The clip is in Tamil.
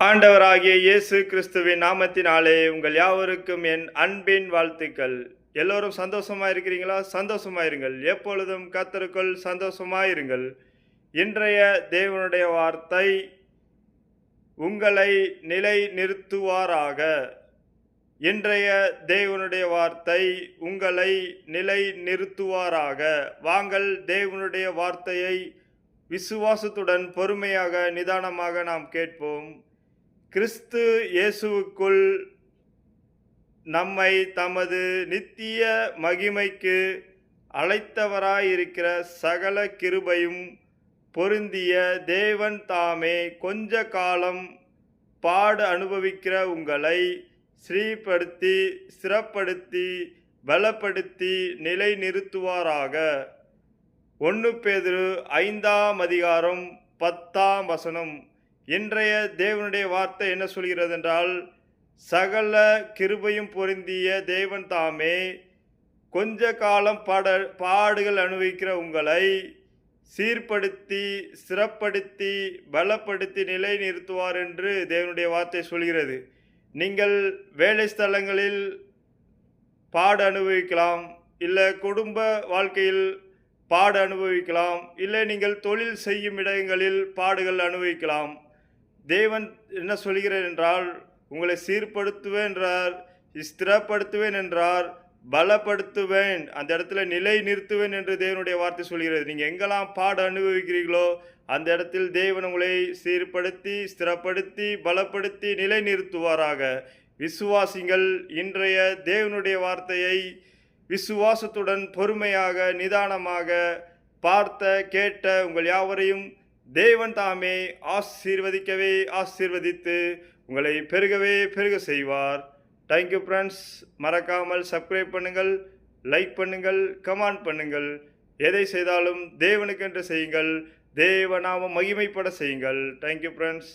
ஆண்டவராகிய இயேசு கிறிஸ்துவின் நாமத்தினாலே உங்கள் யாவருக்கும் என் அன்பின் வாழ்த்துக்கள். எல்லோரும் சந்தோஷமா இருக்கிறீங்களா? சந்தோஷமா இருங்கள். எப்பொழுதும் கர்த்தருக்குள் சந்தோஷமாயிருங்கள். இன்றைய தேவனுடைய வார்த்தை உங்களை நிலை நிறுத்துவாராக. இன்றைய தேவனுடைய வார்த்தை உங்களை நிலை நிறுத்துவாராக. வாங்கள் தேவனுடைய வார்த்தையை விசுவாசத்துடன் பொறுமையாக நிதானமாக நாம் கேட்போம். கிறிஸ்து இயேசுவுக்குள் நம்மை தமது நித்திய மகிமைக்கு அழைத்தவராயிருக்கிற சகல கிருபையும் பொருந்திய தேவன் தாமே கொஞ்ச காலம் பாடு அனுபவிக்கிற உங்களை ஸ்ரீப்படுத்தி ஸ்திரப்படுத்தி பலப்படுத்தி நிலை நிறுத்துவாராக. 1 பேதுரு 5:10. இன்றைய தேவனுடைய வார்த்தை என்ன சொல்கிறது என்றால், சகல கிருபையும் பொருந்திய தேவன் தாமே கொஞ்ச காலம் பாடுகள் அனுபவிக்கிற உங்களை சீர்படுத்தி ஸ்திரப்படுத்தி பலப்படுத்தி நிலை நிறுத்துவார் என்று தேவனுடைய வார்த்தை சொல்கிறது. நீங்கள் வேலை ஸ்தலங்களில் பாடு அனுபவிக்கலாம், இல்லை குடும்ப வாழ்க்கையில் பாடு அனுபவிக்கலாம், இல்லை நீங்கள் தொழில் செய்யும் இடங்களில் பாடுகள் அனுபவிக்கலாம். தேவன் என்ன சொல்கிறார் என்றால், உங்களை சீர்படுத்துவேன் என்றார், ஸ்திரப்படுத்துவேன் என்றார், பலப்படுத்துவேன், அந்த இடத்துல நிலை நிறுத்துவேன் என்று தேவனுடைய வார்த்தை சொல்கிறது. நீங்கள் எங்கெல்லாம் பாடு அனுபவிக்கிறீர்களோ அந்த இடத்தில் தேவன் உங்களை சீர்படுத்தி ஸ்திரப்படுத்தி பலப்படுத்தி நிலை நிறுத்துவாராக. விசுவாசிங்கள் இன்றைய தேவனுடைய வார்த்தையை விசுவாசத்துடன் பொறுமையாக நிதானமாக பார்த்த கேட்ட உங்கள் யாவரையும் தேவன் தாமே ஆசீர்வதித்து உங்களை பெருகவே பெருக செய்வார். Thank you friends. மறக்காமல் சப்ஸ்கிரைப் பண்ணுங்கள், லைக் பண்ணுங்கள், கமெண்ட் பண்ணுங்கள். எதை செய்தாலும் தேவனுக்கென்று செய்யுங்கள், தேவநாமம் மகிமைப்பட செய்யுங்கள். Thank you friends.